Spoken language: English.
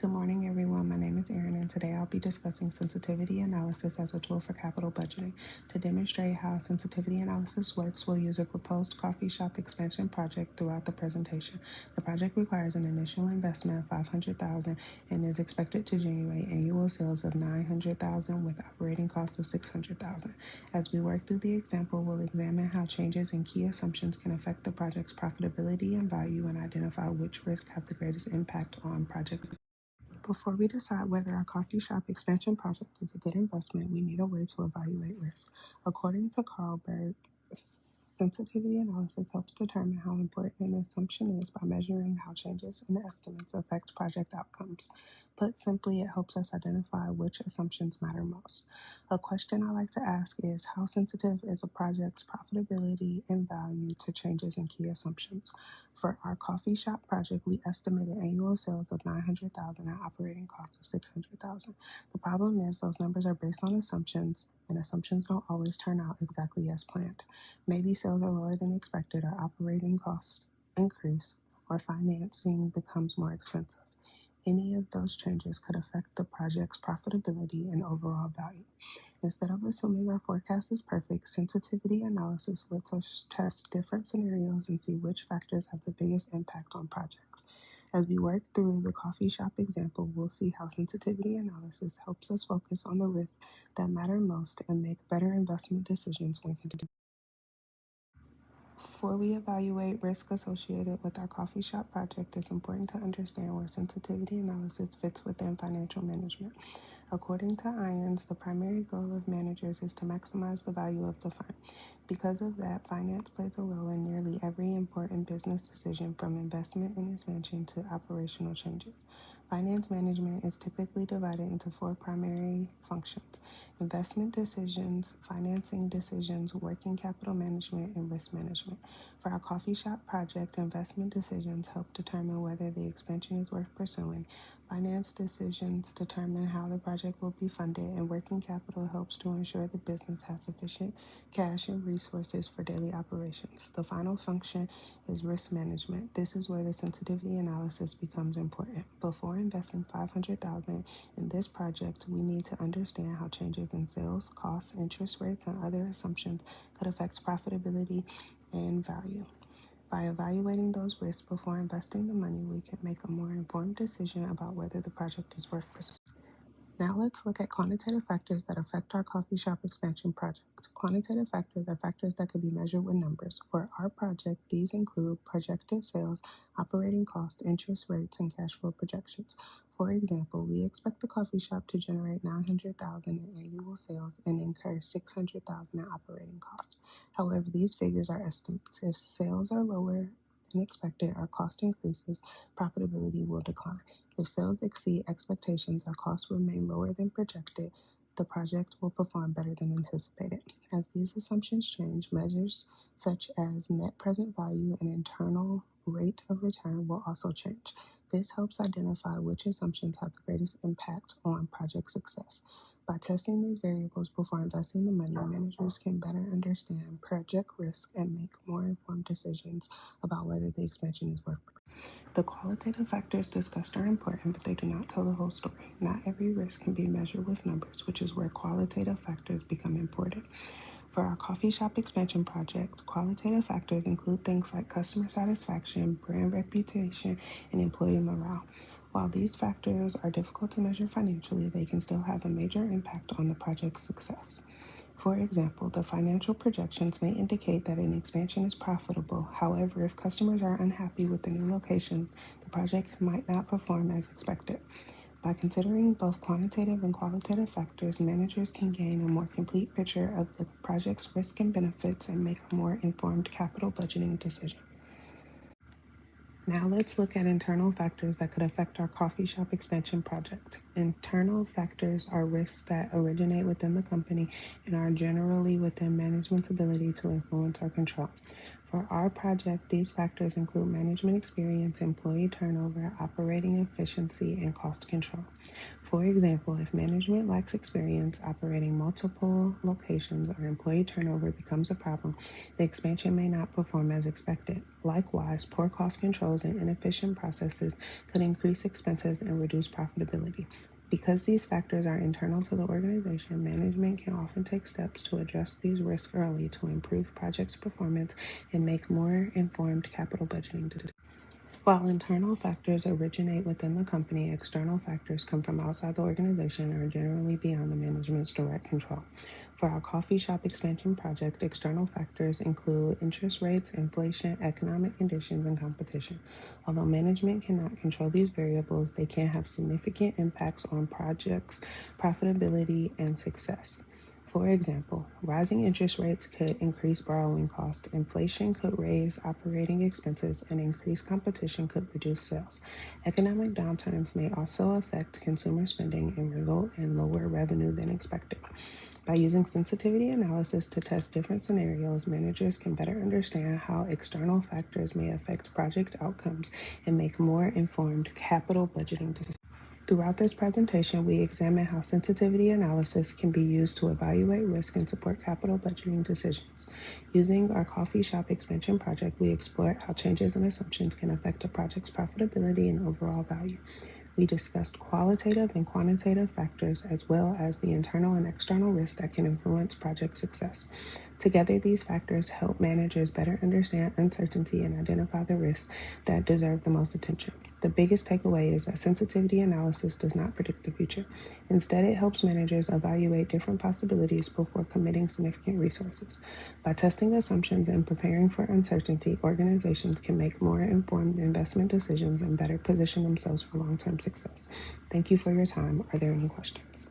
Good morning, everyone. My name is Erin, and today I'll be discussing sensitivity analysis as a tool for capital budgeting. To demonstrate how sensitivity analysis works, we'll use a proposed coffee shop expansion project throughout the presentation. The project requires an initial investment of $500,000 and is expected to generate annual sales of $900,000 with operating costs of $600,000. As we work through the example, we'll examine how changes in key assumptions can affect the project's profitability and value and identify which risks have the greatest impact on project. Before we decide whether our coffee shop expansion project is a good investment, we need a way to evaluate risk. According to Carlberg, sensitivity analysis helps determine how important an assumption is by measuring how changes in estimates affect project outcomes. Put simply, it helps us identify which assumptions matter most. A question I like to ask is, how sensitive is a project's profitability and value to changes in key assumptions? For our coffee shop project, we estimated annual sales of $900,000 and operating costs of $600,000. The problem is those numbers are based on assumptions, and assumptions don't always turn out exactly as planned. Maybe sales are lower than expected, or operating costs increase, or financing becomes more expensive. Any of those changes could affect the project's profitability and overall value. Instead of assuming our forecast is perfect, sensitivity analysis lets us test different scenarios and see which factors have the biggest impact on projects. As we work through the coffee shop example, we'll see how sensitivity analysis helps us focus on the risks that matter most and make better investment decisions when considering. Before we evaluate risk associated with our coffee shop project, it's important to understand where sensitivity analysis fits within financial management. According to Irons, the primary goal of managers is to maximize the value of the firm. Because of that, finance plays a role in nearly every important business decision, from investment and expansion to operational changes. Finance management is typically divided into four primary functions: investment decisions, financing decisions, working capital management, and risk management. For our coffee shop project, investment decisions help determine whether the expansion is worth pursuing. Finance decisions determine how the project will be funded, and working capital helps to ensure the business has sufficient cash and resources for daily operations. The final function is risk management. This is where the sensitivity analysis becomes important. Before investing $500,000 in this project, we need to understand how changes in sales, costs, interest rates, and other assumptions could affect profitability and value. By evaluating those risks before investing the money, we can make a more informed decision about whether the project is worth pursuing. Now let's look at quantitative factors that affect our coffee shop expansion project. Quantitative factors are factors that can be measured with numbers. For our project, these include projected sales, operating costs, interest rates, and cash flow projections. For example, we expect the coffee shop to generate $900,000 in annual sales and incur $600,000 in operating costs. However, these figures are estimates. If sales are lower than expected, our cost increases, profitability will decline. If sales exceed expectations, our costs remain lower than projected, the project will perform better than anticipated. As these assumptions change, measures such as net present value and internal rate of return will also change. This helps identify which assumptions have the greatest impact on project success. By testing these variables before investing the money, managers can better understand project risk and make more informed decisions about whether the expansion is worth it. The qualitative factors discussed are important, but they do not tell the whole story. Not every risk can be measured with numbers, which is where qualitative factors become important. For our coffee shop expansion project, qualitative factors include things like customer satisfaction, brand reputation, and employee morale. While these factors are difficult to measure financially, they can still have a major impact on the project's success. For example, the financial projections may indicate that an expansion is profitable. However, if customers are unhappy with the new location, the project might not perform as expected. By considering both quantitative and qualitative factors, managers can gain a more complete picture of the project's risk and benefits and make a more informed capital budgeting decision. Now let's look at internal factors that could affect our coffee shop expansion project. Internal factors are risks that originate within the company and are generally within management's ability to influence or control. For our project, these factors include management experience, employee turnover, operating efficiency, and cost control. For example, if management lacks experience operating multiple locations or employee turnover becomes a problem, the expansion may not perform as expected. Likewise, poor cost controls and inefficient processes could increase expenses and reduce profitability. Because these factors are internal to the organization, management can often take steps to address these risks early to improve projects' performance and make more informed capital budgeting decisions. While internal factors originate within the company, external factors come from outside the organization and are generally beyond the management's direct control. For our coffee shop expansion project, external factors include interest rates, inflation, economic conditions, and competition. Although management cannot control these variables, they can have significant impacts on projects' profitability and success. For example, rising interest rates could increase borrowing costs, inflation could raise operating expenses, and increased competition could reduce sales. Economic downturns may also affect consumer spending and result in lower revenue than expected. By using sensitivity analysis to test different scenarios, managers can better understand how external factors may affect project outcomes and make more informed capital budgeting decisions. Throughout this presentation, we examine how sensitivity analysis can be used to evaluate risk and support capital budgeting decisions. Using our coffee shop expansion project, we explored how changes in assumptions can affect a project's profitability and overall value. We discussed qualitative and quantitative factors as well as the internal and external risks that can influence project success. Together, these factors help managers better understand uncertainty and identify the risks that deserve the most attention. The biggest takeaway is that sensitivity analysis does not predict the future. Instead, it helps managers evaluate different possibilities before committing significant resources. By testing assumptions and preparing for uncertainty, organizations can make more informed investment decisions and better position themselves for long-term success. Thank you for your time. Are there any questions?